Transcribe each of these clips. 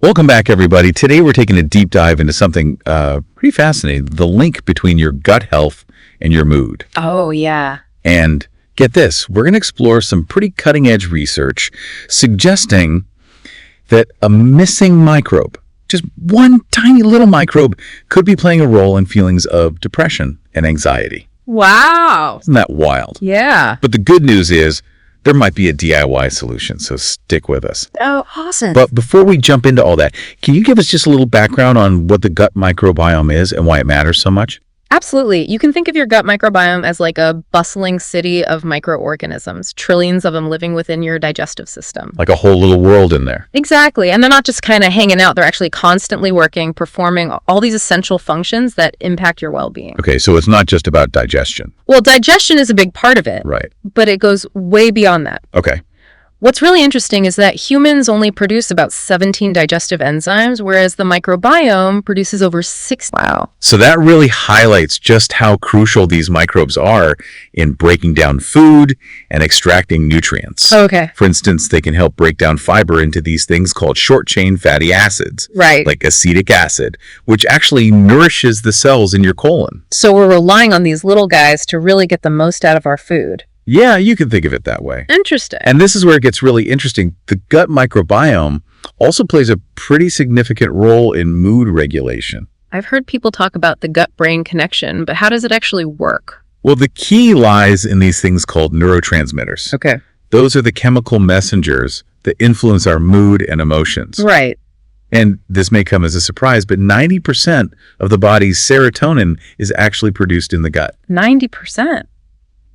Welcome back, everybody. Today we're taking a deep dive into something pretty fascinating, the link between your gut health and your mood. Oh, yeah. And get this, we're going to explore some pretty cutting-edge research suggesting that a missing microbe, just one tiny little microbe, could be playing a role in feelings of depression and anxiety. Wow. Isn't that wild? Yeah. But the good news is there might be a DIY solution, so stick with us. Oh, awesome. But before we jump into all that, can you give us just a little background on what the gut microbiome is and why it matters so much? Absolutely. You can think of your gut microbiome as like a bustling city of microorganisms, trillions of them living within your digestive system. Like a whole little world in there. Exactly. And they're not just kind of hanging out. They're actually constantly working, performing all these essential functions that impact your well-being. Okay, so it's not just about digestion. Well, digestion is a big part of it. Right. But it goes way beyond that. Okay. What's really interesting is that humans only produce about 17 digestive enzymes, whereas the microbiome produces over 60. Wow. So that really highlights just how crucial these microbes are in breaking down food and extracting nutrients. Okay. For instance, they can help break down fiber into these things called short-chain fatty acids. Right. Like acetic acid, which actually nourishes the cells in your colon. So we're relying on these little guys to really get the most out of our food. Yeah, you can think of it that way. Interesting. And this is where it gets really interesting. The gut microbiome also plays a pretty significant role in mood regulation. I've heard people talk about the gut-brain connection, but how does it actually work? Well, the key lies in these things called neurotransmitters. Okay. Those are the chemical messengers that influence our mood and emotions. Right. And this may come as a surprise, but 90% of the body's serotonin is actually produced in the gut. 90%.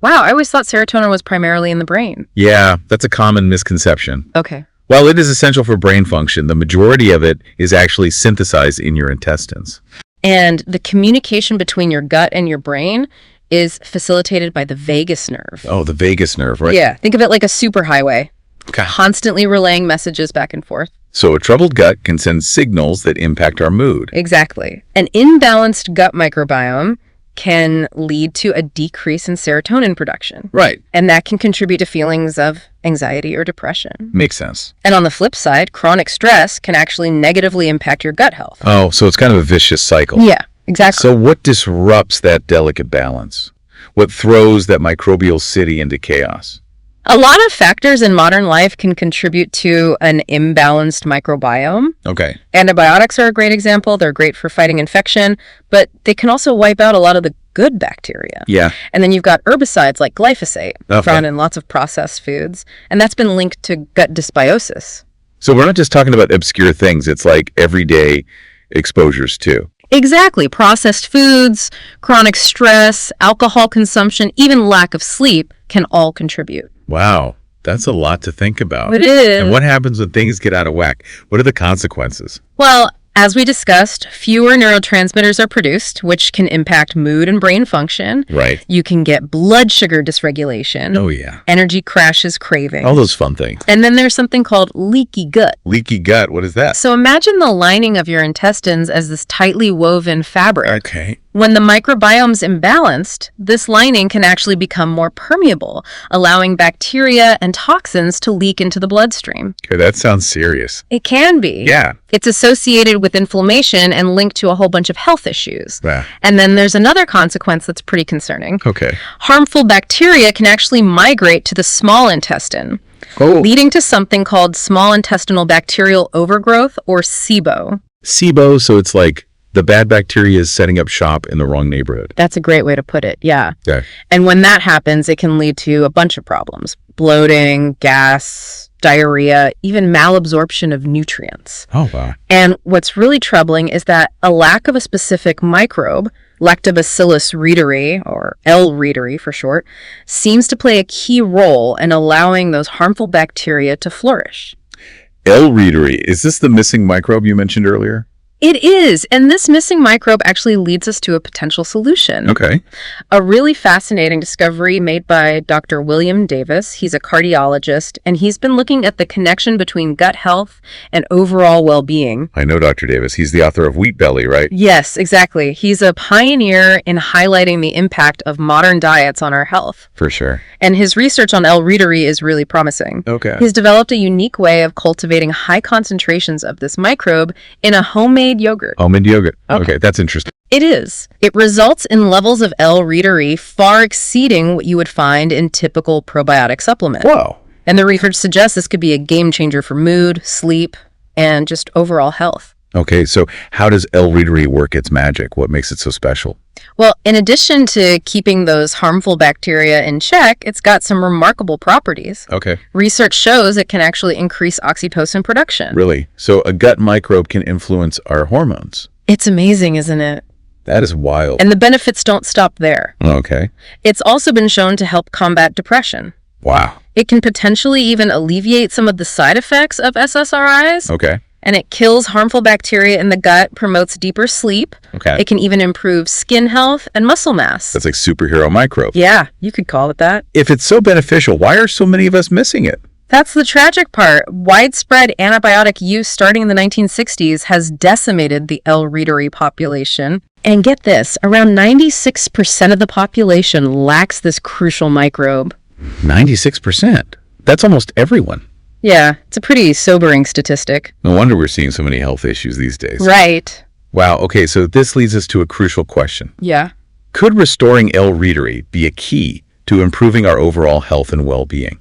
Wow, I always thought serotonin was primarily in the brain. Yeah, that's a common misconception. Okay. While it is essential for brain function, the majority of it is actually synthesized in your intestines. And the communication between your gut and your brain is facilitated by the vagus nerve. Oh, the vagus nerve, right? Yeah, think of it like a superhighway, Okay. constantly relaying messages back and forth. So a troubled gut can send signals that impact our mood. Exactly. An imbalanced gut microbiome can lead to a decrease in serotonin production. Right. And that can contribute to feelings of anxiety or depression. Makes sense. And on the flip side, chronic stress can actually negatively impact your gut health. Oh, so it's kind of a vicious cycle. Yeah, exactly. So what disrupts that delicate balance? What throws that microbial city into chaos? A lot of factors in modern life can contribute to an imbalanced microbiome. Okay. Antibiotics are a great example. They're great for fighting infection, but they can also wipe out a lot of the good bacteria. Yeah. And then you've got herbicides like glyphosate Okay. found in lots of processed foods, and that's been linked to gut dysbiosis. So we're not just talking about obscure things. It's like everyday exposures too. Exactly. Processed foods, chronic stress, alcohol consumption, even lack of sleep can all contribute. Wow. That's a lot to think about. It is. And what happens when things get out of whack? What are the consequences? Well, as we discussed, fewer neurotransmitters are produced, which can impact mood and brain function. Right. You can get blood sugar dysregulation. Oh, yeah. Energy crashes, craving. All those fun things. And then there's something called leaky gut. Leaky gut. What is that? So imagine the lining of your intestines as this tightly woven fabric. Okay. When the microbiome's imbalanced, this lining can actually become more permeable, allowing bacteria and toxins to leak into the bloodstream. Okay, that sounds serious. It can be. Yeah. It's associated with inflammation and linked to a whole bunch of health issues. Yeah. And then there's another consequence that's pretty concerning. Okay. Harmful bacteria can actually migrate to the small intestine, Oh. leading to something called small intestinal bacterial overgrowth, or SIBO. SIBO, so it's like the bad bacteria is setting up shop in the wrong neighborhood. That's a great way to put it, yeah. Okay. And when that happens, it can lead to a bunch of problems. Bloating, gas, diarrhea, even malabsorption of nutrients. Oh, wow. And what's really troubling is that a lack of a specific microbe, Lactobacillus reuteri, or L. reuteri for short, seems to play a key role in allowing those harmful bacteria to flourish. L. reuteri, is this the missing microbe you mentioned earlier? It is, and this missing microbe actually leads us to a potential solution. Okay. A really fascinating discovery made by Dr. William Davis. He's a cardiologist, and he's been looking at the connection between gut health and overall well-being. I know Dr. Davis. He's the author of Wheat Belly, right? Yes, exactly. He's a pioneer in highlighting the impact of modern diets on our health. For sure. And his research on L. reuteri is really promising. Okay. He's developed a unique way of cultivating high concentrations of this microbe in a homemade yogurt. Almond yogurt. Okay, that's interesting. It is. It results in levels of L. reuteri far exceeding what you would find in typical probiotic supplements. Whoa. And the research suggests this could be a game changer for mood, sleep, and just overall health. Okay, so how does L. reuteri work its magic? What makes it so special? Well, in addition to keeping those harmful bacteria in check, it's got some remarkable properties. Okay. Research shows it can actually increase oxytocin production. Really? So a gut microbe can influence our hormones? It's amazing, isn't it? That is wild. And the benefits don't stop there. Okay. It's also been shown to help combat depression. Wow. It can potentially even alleviate some of the side effects of SSRIs. Okay. And it kills harmful bacteria in the gut, promotes deeper sleep. Okay. It can even improve skin health and muscle mass. That's like superhero microbe. Yeah, you could call it that. If it's so beneficial, why are so many of us missing it? That's the tragic part. Widespread antibiotic use starting in the 1960s has decimated the L. reuteri population. And get this, around 96% of the population lacks this crucial microbe. 96%. That's almost everyone. Yeah, it's a pretty sobering statistic. No wonder we're seeing so many health issues these days. Right. Wow. Okay, so this leads us to a crucial question. Yeah. Could restoring L. reuteri be a key to improving our overall health and well-being?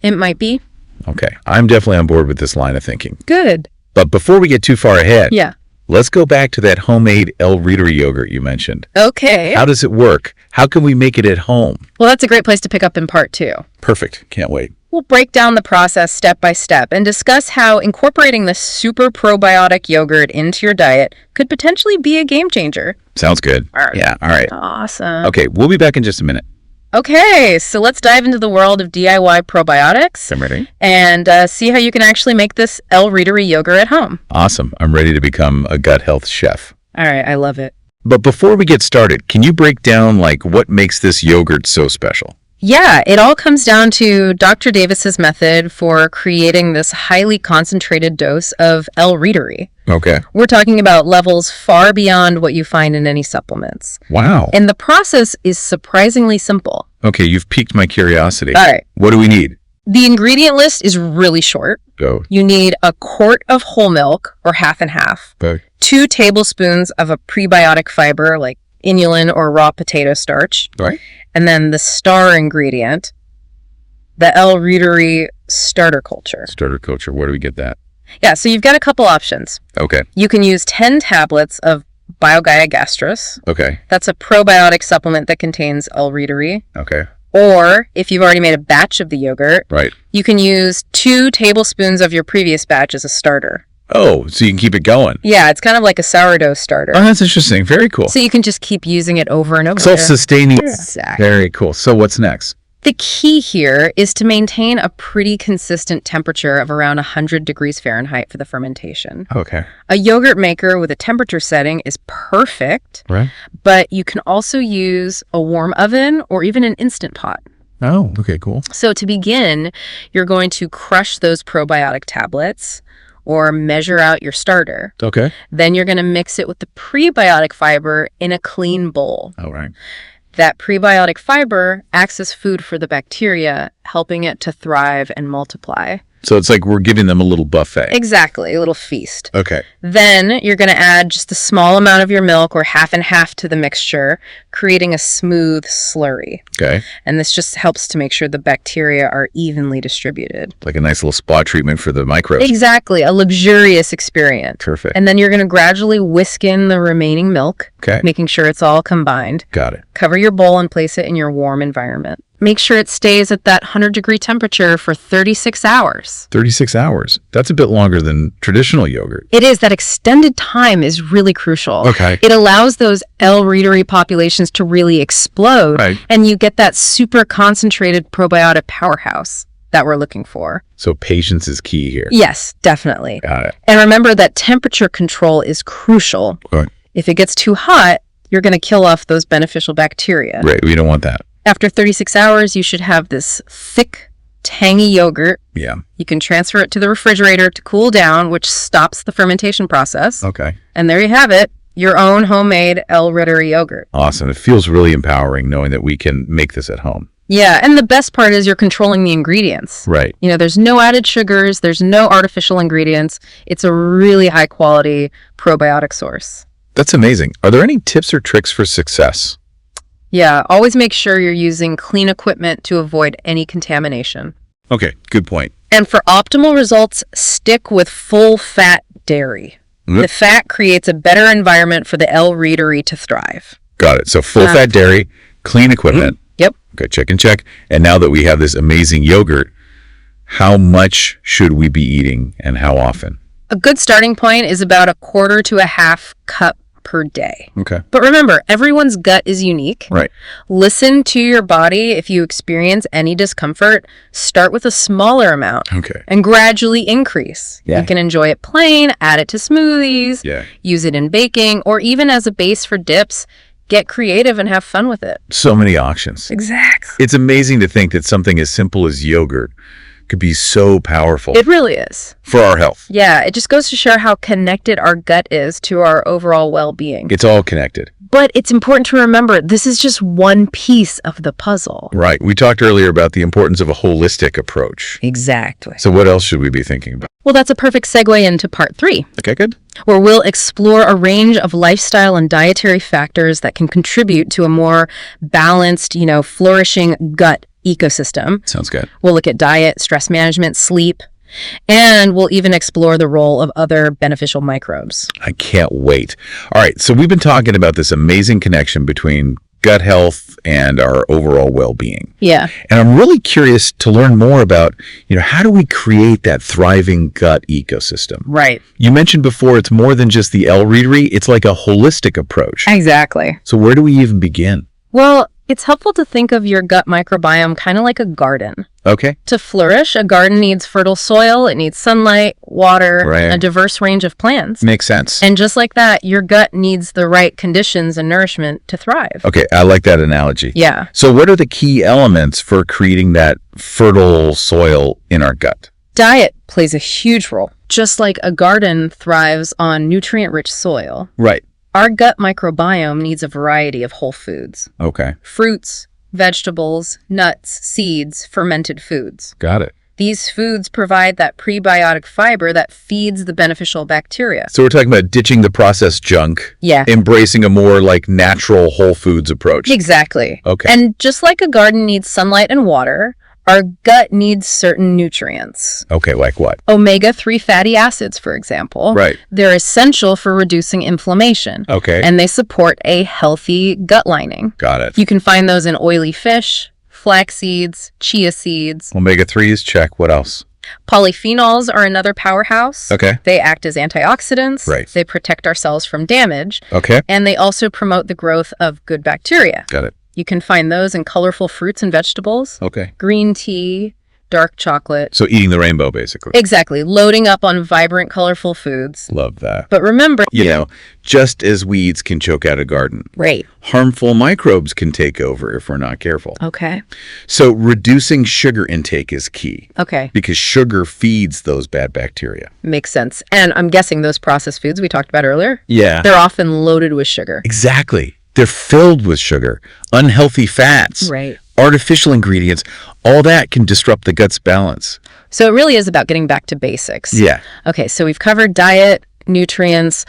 It might be. Okay, I'm definitely on board with this line of thinking. Good. But before we get too far ahead, Yeah. let's go back to that homemade L. reuteri yogurt you mentioned. Okay. How does it work? How can we make it at home? Well, that's a great place to pick up in part 2. Perfect. Can't wait. We'll break down the process step by step and discuss how incorporating this super probiotic yogurt into your diet could potentially be a game changer. Sounds good. All right. Yeah, all right. Awesome. Okay, we'll be back in just a minute. Okay, so let's dive into the world of DIY probiotics I'm ready. and see how you can actually make this L. reuteri yogurt at home. Awesome. I'm ready to become a gut health chef. All right, I love it. But before we get started, can you break down what makes this yogurt so special? Yeah, it all comes down to Dr. Davis's method for creating this highly concentrated dose of L. reuteri. Okay. We're talking about levels far beyond what you find in any supplements. Wow. And the process is surprisingly simple. Okay, you've piqued my curiosity. All right. What do we need? The ingredient list is really short. Go. You need a quart of whole milk, or half and half, Okay. 2 tablespoons of a prebiotic fiber like inulin or raw potato starch, Right. and then the star ingredient, the L. reuteri starter culture. Starter culture. Where do we get that? Yeah, so you've got a couple options. Okay. You can use 10 tablets of BioGaia Gastrus. Okay. That's a probiotic supplement that contains L. reuteri. Okay. Or if you've already made a batch of the yogurt, Right. you can use 2 tablespoons of your previous batch as a starter. Oh, so you can keep it going. Yeah, it's kind of like a sourdough starter. Oh, that's interesting. Very cool. So you can just keep using it over and over. Self-sustaining. Exactly. Very cool. So what's next? The key here is to maintain a pretty consistent temperature of around 100 degrees Fahrenheit for the fermentation. Okay. A yogurt maker with a temperature setting is perfect, Right. but you can also use a warm oven or even an Instant Pot. Oh, okay, cool. So to begin, you're going to crush those probiotic tablets or measure out your starter. Okay. Then you're going to mix it with the prebiotic fiber in a clean bowl. All right. That prebiotic fiber acts as food for the bacteria, helping it to thrive and multiply. So it's like we're giving them a little buffet. Exactly, a little feast. Okay. Then you're going to add just a small amount of your milk or half and half to the mixture, creating a smooth slurry. Okay. And this just helps to make sure the bacteria are evenly distributed. Like a nice little spa treatment for the microbes. Exactly, a luxurious experience. Perfect. And then you're going to gradually whisk in the remaining milk, Okay. making sure it's all combined. Got it. Cover your bowl and place it in your warm environment. Make sure it stays at that 100-degree temperature for 36 hours. 36 hours. That's a bit longer than traditional yogurt. It is. That extended time is really crucial. Okay. It allows those L. reuteri populations to really explode, Right. and you get that super concentrated probiotic powerhouse. that we're looking for. So patience is key here. Yes, definitely. Got it. And remember that temperature control is crucial. Right. If it gets too hot, you're going to kill off those beneficial bacteria. Right. We don't want that. After 36 hours, you should have this thick, tangy yogurt. Yeah. You can transfer it to the refrigerator to cool down, which stops the fermentation process. Okay. And there you have it, your own homemade El Rittery yogurt. Awesome. It feels really empowering knowing that we can make this at home. Yeah, and the best part is you're controlling the ingredients. Right. You know, there's no added sugars, there's no artificial ingredients. It's a really high quality probiotic source. That's amazing. Are there any tips or tricks for success? Yeah, always make sure you're using clean equipment to avoid any contamination. Okay, good point. And for optimal results, stick with full-fat dairy. Mm-hmm. The fat creates a better environment for the El Rittery to thrive. Got it. So full-fat dairy, clean equipment. Yep. Okay, check and check. And now that we have this amazing yogurt, how much should we be eating and how often? A good starting point is about a quarter to a half cup per day. Okay. But remember, everyone's gut is unique. Right. Listen to your body. If you experience any discomfort, start with a smaller amount Okay. and gradually increase. Yeah. You can enjoy it plain, add it to smoothies, Yeah. use it in baking, or even as a base for dips. Get creative and have fun with it. So many options. Exactly. It's amazing to think that something as simple as yogurt could be so powerful It really is. for our health. Yeah, it just goes to show how connected our gut is to our overall well-being. It's all connected. But it's important to remember, this is just one piece of the puzzle. Right. We talked earlier about the importance of a holistic approach. Exactly. So what else should we be thinking about? Well, that's a perfect segue into part 3, Okay, good. where we'll explore a range of lifestyle and dietary factors that can contribute to a more balanced, flourishing gut ecosystem. Sounds good. We'll look at diet, stress management, sleep, and we'll even explore the role of other beneficial microbes. I can't wait. All right, so we've been talking about this amazing connection between gut health and our overall well-being. Yeah. And I'm really curious to learn more about, how do we create that thriving gut ecosystem? Right. You mentioned before it's more than just the El Rittery, it's like a holistic approach. Exactly. So where do we even begin? Well, it's helpful to think of your gut microbiome kind of like a garden. Okay. To flourish, a garden needs fertile soil, it needs sunlight, water, Right. a diverse range of plants. Makes sense. And just like that, your gut needs the right conditions and nourishment to thrive. Okay, I like that analogy. Yeah. So what are the key elements for creating that fertile soil in our gut? Diet plays a huge role. Just like a garden thrives on nutrient-rich soil, Right. our gut microbiome needs a variety of whole foods. Okay. Fruits, vegetables, nuts, seeds, fermented foods. Got it. These foods provide that prebiotic fiber that feeds the beneficial bacteria. So we're talking about ditching the processed junk, Yeah. embracing a more like natural whole foods approach. Exactly. Okay. And just like a garden needs sunlight and water, our gut needs certain nutrients. Okay, like what? Omega-3 fatty acids, for example. Right. They're essential for reducing inflammation. Okay. And they support a healthy gut lining. Got it. You can find those in oily fish, flax seeds, chia seeds. Omega-3s, check. What else? Polyphenols are another powerhouse. Okay. They act as antioxidants. Right. They protect our cells from damage. Okay. And they also promote the growth of good bacteria. Got it. You can find those in colorful fruits and vegetables, Okay. green tea, dark chocolate. So eating the rainbow, basically. Exactly. Loading up on vibrant, colorful foods. Love that. But remember, Just as weeds can choke out a garden, right. harmful microbes can take over if we're not careful. Okay. So reducing sugar intake is key Okay. because sugar feeds those bad bacteria. Makes sense. And I'm guessing those processed foods we talked about earlier, Yeah. they're often loaded with sugar. Exactly. They're filled with sugar, unhealthy fats, Right. artificial ingredients. All that can disrupt the gut's balance. So it really is about getting back to basics. Yeah. Okay, so we've covered diet, nutrients.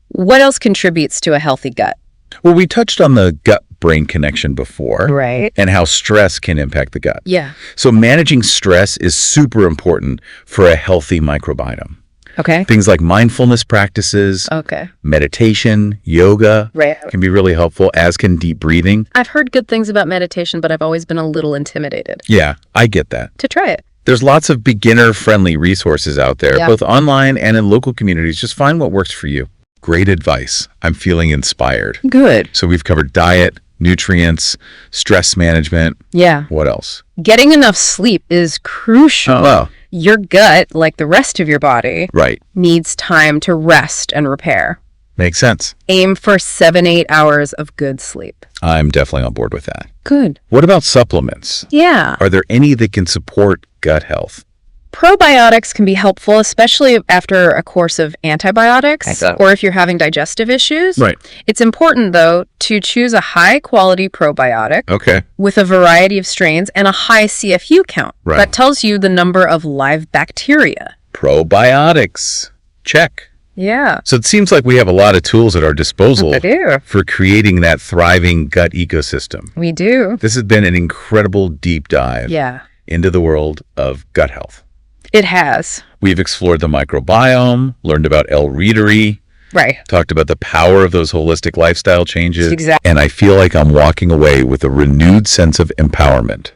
What else contributes to a healthy gut? Well, we touched on the gut-brain connection before. Right. And how stress can impact the gut. Yeah. So managing stress is super important for a healthy microbiome. Okay. Things like mindfulness practices, Okay. meditation, yoga Right. can be really helpful, as can deep breathing. I've heard good things about meditation, but I've always been a little intimidated Yeah, I get that. to try it. There's lots of beginner-friendly resources out there, Yeah. both online and in local communities. Just find what works for you. Great advice. I'm feeling inspired. Good. So we've covered diet, nutrients, stress management. Yeah. What else? Getting enough sleep is crucial. Oh, wow. Your gut, like the rest of your body, Right. needs time to rest and repair. Makes sense. Aim for 7-8 hours of good sleep. I'm definitely on board with that. Good. What about supplements? Yeah. Are there any that can support gut health? Probiotics can be helpful, especially after a course of antibiotics Okay. or if you're having digestive issues. Right. It's important, though, to choose a high-quality probiotic Okay. with a variety of strains and a high CFU count. Right. That tells you the number of live bacteria. Probiotics. Check. Yeah. So it seems like we have a lot of tools at our disposal I do. for creating that thriving gut ecosystem. We do. This has been an incredible deep dive Yeah. into the world of gut health. It has. We've explored the microbiome, learned about L-readery, Right. talked about the power of those holistic lifestyle changes. Exactly. And I feel like I'm walking away with a renewed sense of empowerment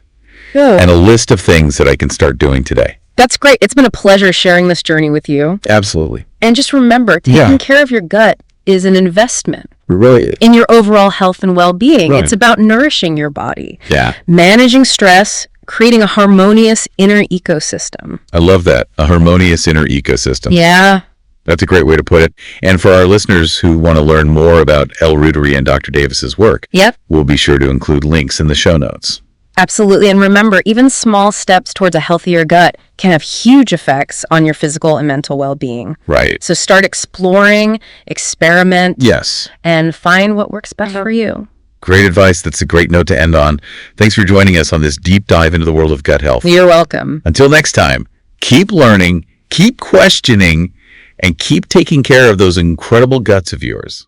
Good. and a list of things that I can start doing today. That's great. It's been a pleasure sharing this journey with you. Absolutely. And just remember, taking Yeah. care of your gut is an investment Really? in your overall health and well-being. Right. It's about nourishing your body, Yeah. managing stress, creating a harmonious inner ecosystem. I love that. A harmonious inner ecosystem. Yeah. That's a great way to put it. And for our listeners who want to learn more about L-readery and Dr. Davis's work, Yep. we'll be sure to include links in the show notes. Absolutely. And remember, even small steps towards a healthier gut can have huge effects on your physical and mental well-being. Right. So start exploring, experiment, Yes. and find what works best for you. Great advice. That's a great note to end on. Thanks for joining us on this deep dive into the world of gut health. You're welcome. Until next time, keep learning, keep questioning, and keep taking care of those incredible guts of yours.